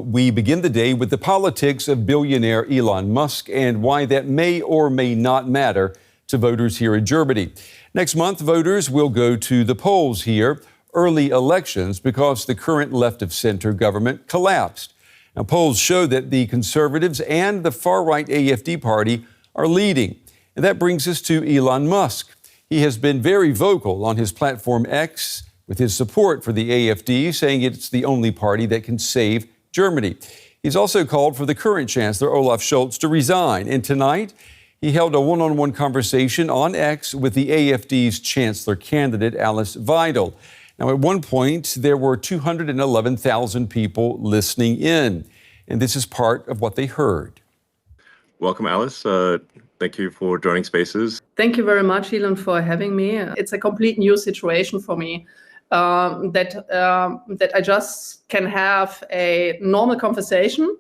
we begin the day with the politics of billionaire Elon Musk and why that may or may not matter to voters here in Germany. Next month, voters will go to the polls here, early elections, because the current left-of-center government collapsed. Now, polls show that the conservatives and the far-right AfD party are leading. And that brings us to Elon Musk. He has been very vocal on his platform X with his support for the AfD, saying it's the only party that can save Germany. He's also called for the current chancellor, Olaf Scholz, to resign. And tonight, he held a one-on-one conversation on X with the AfD's chancellor candidate, Alice Weidel. Now, at one point, there were 211,000 people listening in, and this is part of what they heard. Welcome, Alice. Thank you for joining Spaces. Thank you very much, Elon, for having me. It's a complete new situation for me. That I just can have a normal conversation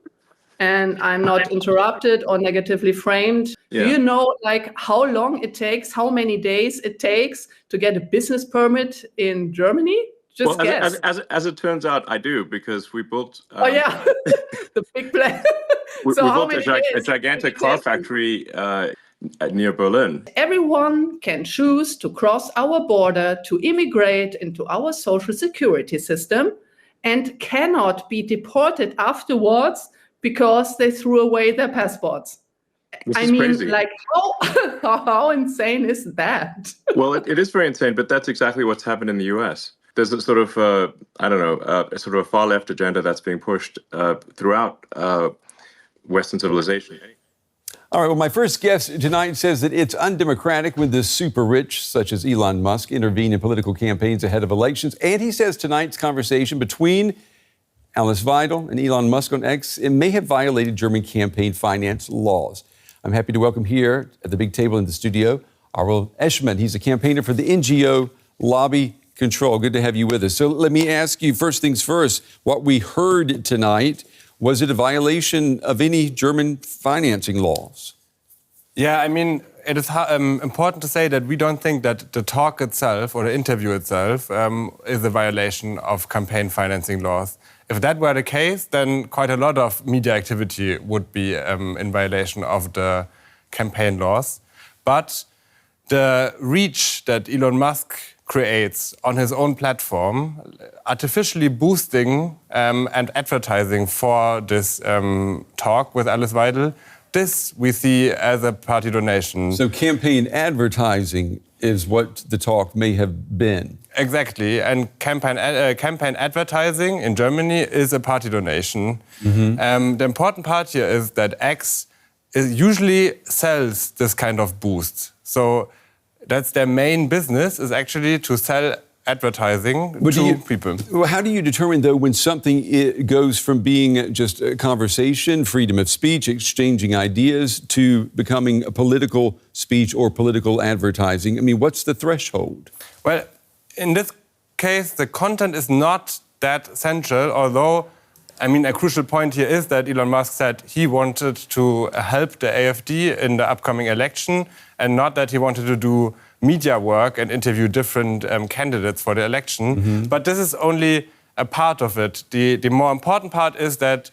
and I'm not interrupted or negatively framed. Yeah. Do you know how long it takes, how many days it takes to get a business permit in Germany? Just guess. As it turns out, I do, because we built... the big plan. we built a gigantic car factory near Berlin. Everyone can choose to cross our border to immigrate into our social security system and cannot be deported afterwards because they threw away their passports. Crazy. How insane is that? Well, it is very insane, but that's exactly what's happened in the US. There's a sort of, a sort of a far left agenda that's being pushed throughout Western civilization. All right, well, my first guest tonight says that it's undemocratic when the super rich, such as Elon Musk, intervene in political campaigns ahead of elections. And he says tonight's conversation between Alice Weidel and Elon Musk on X, it may have violated German campaign finance laws. I'm happy to welcome here at the big table in the studio, Aurel Eschmann. He's a campaigner for the NGO LobbyControl. Good to have you with us. So let me ask you, first things first, what we heard tonight, was it a violation of any German financing laws? Yeah, I mean, it is important to say that we don't think that the talk itself or the interview itself is a violation of campaign financing laws. If that were the case, then quite a lot of media activity would be in violation of the campaign laws. But the reach that Elon Musk creates on his own platform, artificially boosting and advertising for this talk with Alice Weidel, this we see as a party donation. So campaign advertising is what the talk may have been. Exactly, and campaign advertising in Germany is a party donation. Mm-hmm. The important part here is that X usually sells this kind of boost. So that's their main business, is actually to sell advertising to people. Well, how do you determine, though, when something goes from being just a conversation, freedom of speech, exchanging ideas, to becoming a political speech or political advertising? I mean, what's the threshold? Well, in this case, the content is not that central, although, I mean, a crucial point here is that Elon Musk said he wanted to help the AfD in the upcoming election, and not that he wanted to do media work and interview different candidates for the election. Mm-hmm. But this is only a part of it. The more important part is that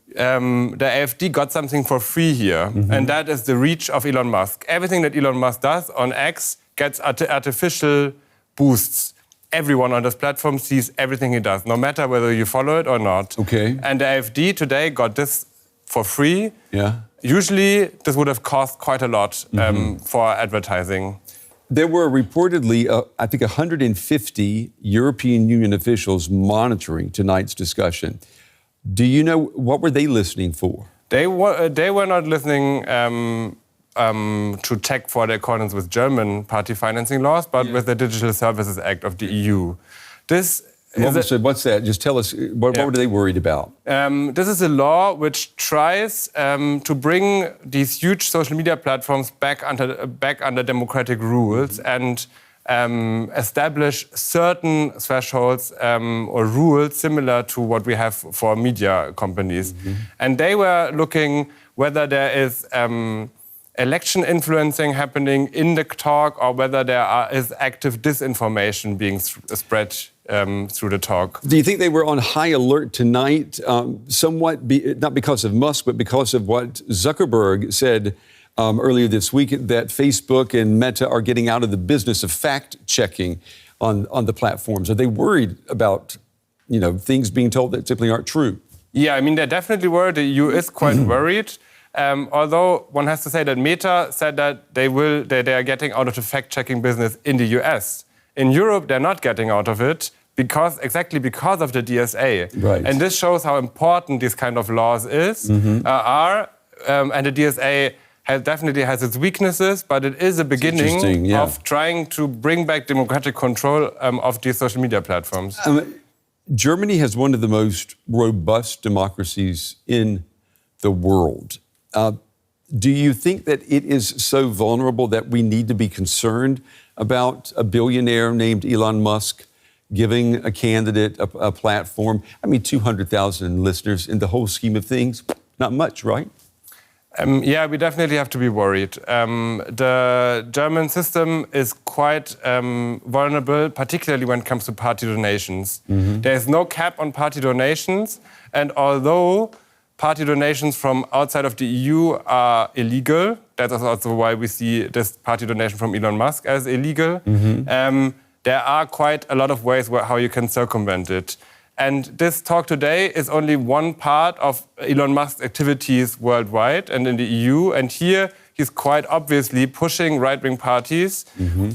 the AfD got something for free here, mm-hmm. and that is the reach of Elon Musk. Everything that Elon Musk does on X gets artificial boosts. Everyone on this platform sees everything he does, no matter whether you follow it or not. Okay. And the AfD today got this for free. Yeah. Usually, this would have cost quite a lot for advertising. There were reportedly, I think, 150 European Union officials monitoring tonight's discussion. Do you know, what were they listening for? They were not listening to check for the accordance with German party financing laws, but with the Digital Services Act of the EU. What's that? Just tell us, what were they worried about? This is a law which tries to bring these huge social media platforms back under democratic rules and establish certain thresholds or rules similar to what we have for media companies. Mm-hmm. And they were looking whether there is election influencing happening in the talk or whether there is active disinformation being spread through the talk. Do you think they were on high alert tonight, not because of Musk, but because of what Zuckerberg said earlier this week, that Facebook and Meta are getting out of the business of fact-checking on the platforms? Are they worried about, things being told that simply aren't true? Yeah, I mean, they're definitely worried. The EU is quite worried. Although one has to say that Meta said that they are getting out of the fact-checking business in the US. In Europe, they're not getting out of it exactly because of the DSA. Right. And this shows how important these kind of laws are. And the DSA definitely has its weaknesses, but it is a beginning of trying to bring back democratic control of these social media platforms. Germany has one of the most robust democracies in the world. Do you think that it is so vulnerable that we need to be concerned about a billionaire named Elon Musk giving a candidate a platform? I mean, 200,000 listeners in the whole scheme of things, not much, right? Yeah, we definitely have to be worried. The German system is quite vulnerable, particularly when it comes to party donations. There is no cap on party donations, and although party donations from outside of the EU are illegal, that is also why we see this party donation from Elon Musk as illegal, there are quite a lot of ways how you can circumvent it. And this talk today is only one part of Elon Musk's activities worldwide and in the EU. And here he's quite obviously pushing right-wing parties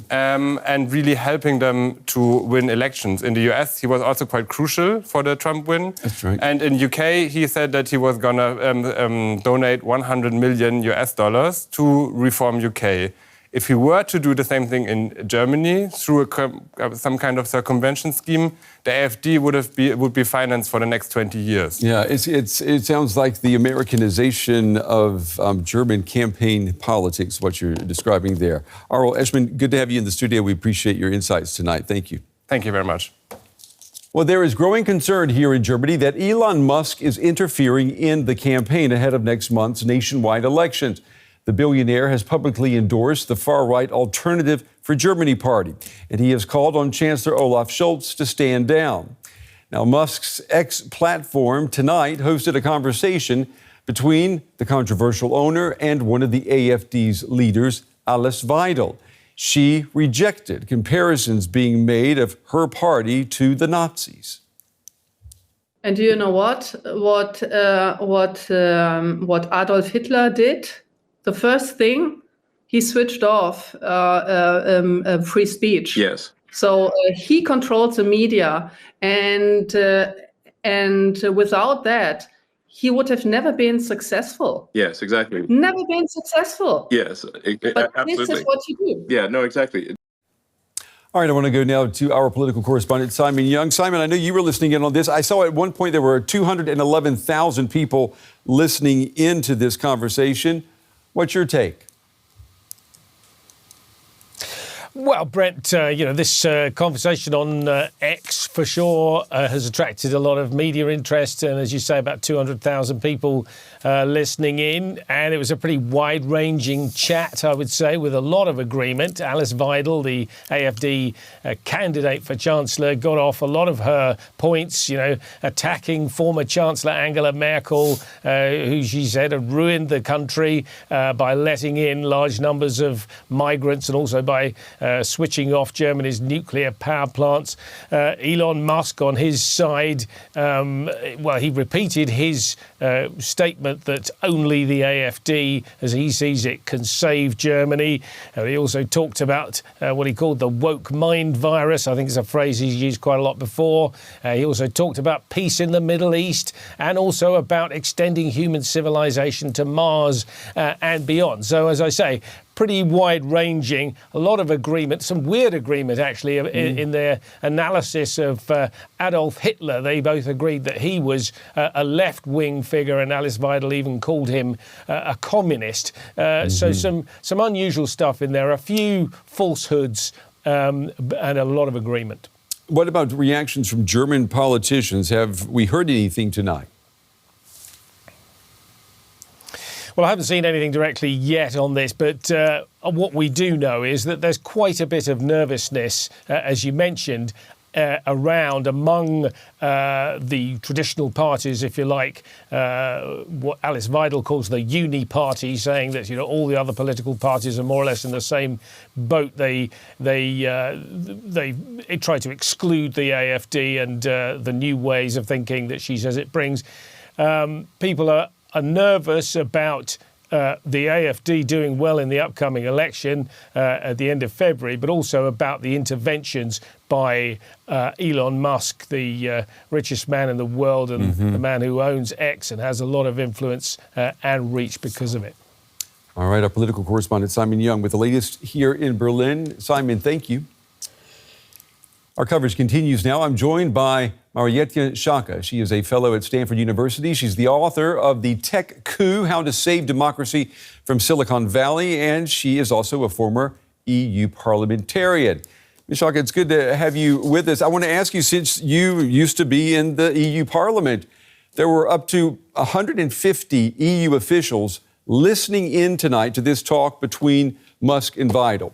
and really helping them to win elections. In the US, he was also quite crucial for the Trump win. That's right. And in UK, he said that he was going to donate $100 million to reform UK. If he were to do the same thing in Germany through some kind of circumvention scheme, the AfD would be financed for the next 20 years. Yeah, it sounds like the Americanization of German campaign politics, what you're describing there. Aurel Eschmann, good to have you in the studio. We appreciate your insights tonight. Thank you. Thank you very much. Well, there is growing concern here in Germany that Elon Musk is interfering in the campaign ahead of next month's nationwide elections. The billionaire has publicly endorsed the far-right Alternative for Germany party, and he has called on Chancellor Olaf Scholz to stand down. Now, Musk's X platform tonight hosted a conversation between the controversial owner and one of the AfD's leaders, Alice Weidel. She rejected comparisons being made of her party to the Nazis. And do you know what Adolf Hitler did? The first thing, he switched off free speech. Yes. So he controlled the media, and without that, he would have never been successful. Yes, exactly. Never been successful. Yes, But absolutely. this is what you do. Yeah, no, exactly. All right, I want to go now to our political correspondent, Simon Young. Simon, I know you were listening in on this. I saw at one point there were 211,000 people listening into this conversation. What's your take? Well, Brent, this conversation on X for sure has attracted a lot of media interest. And as you say, about 200,000 people listening in. And it was a pretty wide-ranging chat, I would say, with a lot of agreement. Alice Weidel, the AfD candidate for Chancellor, got off a lot of her points, attacking former Chancellor Angela Merkel, who she said had ruined the country by letting in large numbers of migrants and also by switching off Germany's nuclear power plants. Elon Musk, on his side, he repeated his statement that only the AfD, as he sees it, can save Germany. He also talked about what he called the woke mind virus. I think it's a phrase he's used quite a lot before. He also talked about peace in the Middle East and also about extending human civilization to Mars and beyond. So, as I say, pretty wide-ranging, a lot of agreement, some weird agreement, actually, in their analysis of Adolf Hitler. They both agreed that he was a left-wing figure, and Alice Weidel even called him a communist. So some unusual stuff in there, a few falsehoods and a lot of agreement. What about reactions from German politicians? Have we heard anything tonight? Well, I haven't seen anything directly yet on this, but what we do know is that there's quite a bit of nervousness, as you mentioned, around among the traditional parties, if you like, what Alice Weidel calls the uni party, saying that all the other political parties are more or less in the same boat. They try to exclude the AfD and the new ways of thinking that she says it brings. People are nervous about the AfD doing well in the upcoming election at the end of February, but also about the interventions by Elon Musk, the richest man in the world and the man who owns X and has a lot of influence and reach because of it. All right, our political correspondent Simon Young with the latest here in Berlin. Simon, thank you. Our coverage continues now. I'm joined by Marietje Schaake. She is a fellow at Stanford University. She's the author of The Tech Coup, How to Save Democracy from Silicon Valley, and she is also a former EU parliamentarian. Ms. Schaake, it's good to have you with us. I want to ask you, since you used to be in the EU Parliament, there were up to 150 EU officials listening in tonight to this talk between Musk and Weidel.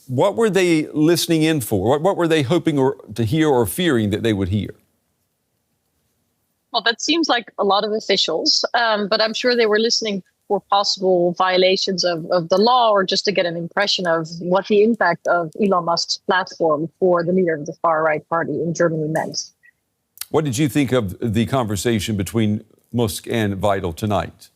What were they listening in for? What were they hoping to hear or fearing that they would hear? Well, that seems like a lot of officials, but I'm sure they were listening for possible violations of the law or just to get an impression of what the impact of Elon Musk's platform for the leader of the far-right party in Germany meant. What did you think of the conversation between Musk and Weidel tonight?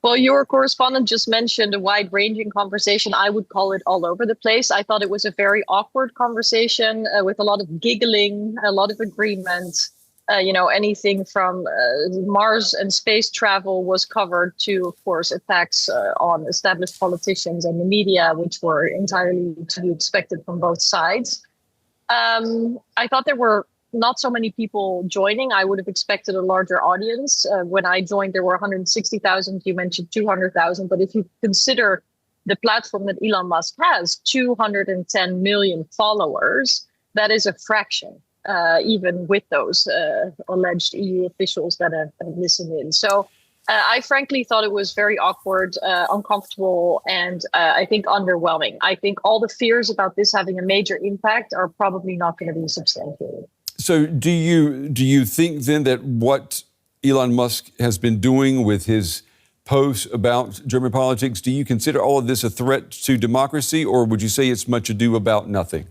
Well, your correspondent just mentioned a wide-ranging conversation. I would call it all over the place. I thought it was a very awkward conversation with a lot of giggling, a lot of agreement. Anything from Mars and space travel was covered to, of course, attacks on established politicians and the media, which were entirely to be expected from both sides. I thought there were not so many people joining. I would have expected a larger audience. When I joined, there were 160,000. You mentioned 200,000. But if you consider the platform that Elon Musk has, 210 million followers, that is a fraction, even with those alleged EU officials that have listened in. So I frankly thought it was very awkward, uncomfortable, and I think underwhelming. I think all the fears about this having a major impact are probably not going to be substantiated. So do you think then that what Elon Musk has been doing with his posts about German politics, do you consider all of this a threat to democracy, or would you say it's much ado about nothing?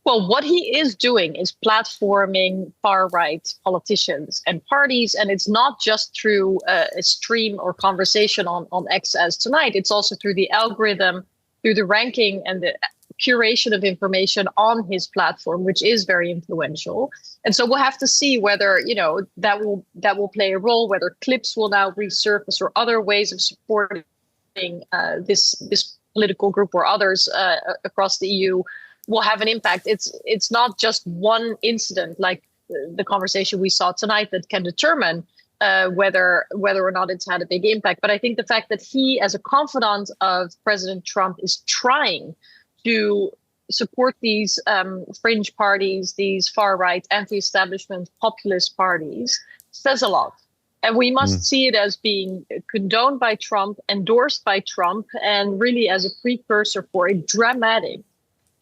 Well, what he is doing is platforming far-right politicians and parties, and it's not just through a stream or conversation on X as tonight. It's also through the algorithm, through the ranking and the curation of information on his platform, which is very influential. And so we'll have to see whether, that will play a role, whether clips will now resurface or other ways of supporting this political group or others across the EU will have an impact. It's not just one incident like the conversation we saw tonight that can determine whether or not it's had a big impact. But I think the fact that he, as a confidant of President Trump, is trying to support these fringe parties, these far-right, anti-establishment populist parties, says a lot. And we must see it as being condoned by Trump, endorsed by Trump, and really as a precursor for a dramatic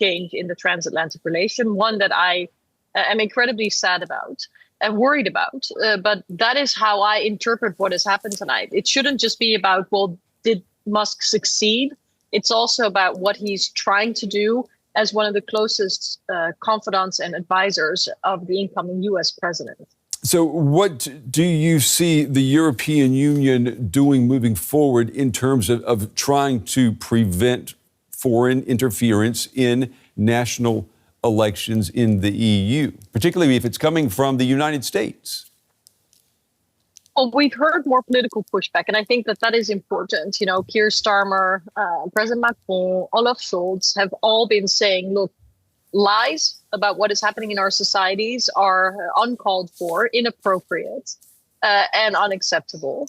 change in the transatlantic relation, one that I am incredibly sad about and worried about. But that is how I interpret what has happened tonight. It shouldn't just be about, well, did Musk succeed? It's also about what he's trying to do as one of the closest confidants and advisors of the incoming U.S. president. So what do you see the European Union doing moving forward in terms of trying to prevent foreign interference in national elections in the EU, particularly if it's coming from the United States? Well, we've heard more political pushback, and I think that is important. Keir Starmer, President Macron, Olaf Scholz have all been saying, look, lies about what is happening in our societies are uncalled for, inappropriate, and unacceptable.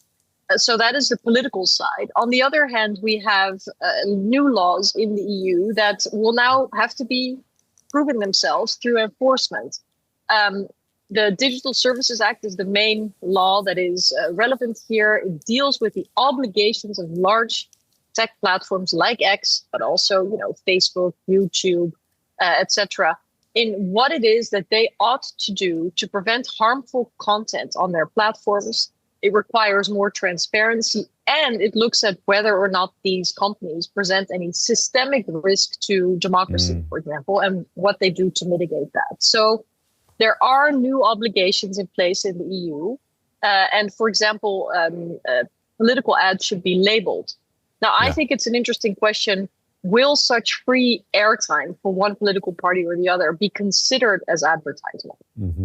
So that is the political side. On the other hand, we have new laws in the EU that will now have to be proven themselves through enforcement. The Digital Services Act is the main law that is relevant here. It deals with the obligations of large tech platforms like X, but also, Facebook, YouTube, etc., in what it is that they ought to do to prevent harmful content on their platforms. It requires more transparency, and it looks at whether or not these companies present any systemic risk to democracy, for example, and what they do to mitigate that. So there are new obligations in place in the EU. And for example, political ads should be labeled. Now, I think it's an interesting question. Will such free airtime for one political party or the other be considered as advertisement?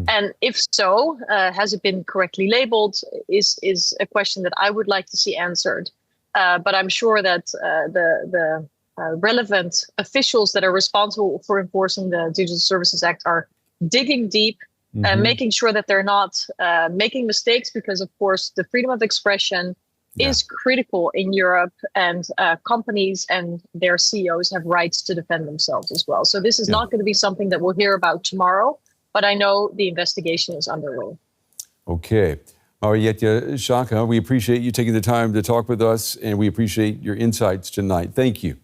And if so, has it been correctly labeled is a question that I would like to see answered. But I'm sure that the relevant officials that are responsible for enforcing the Digital Services Act are digging deep, making sure that they're not making mistakes, because, of course, the freedom of expression is critical in Europe, and companies and their CEOs have rights to defend themselves as well. So this is not going to be something that we'll hear about tomorrow, but I know the investigation is underway. Okay. Marietje Schaake, we appreciate you taking the time to talk with us, and we appreciate your insights tonight. Thank you.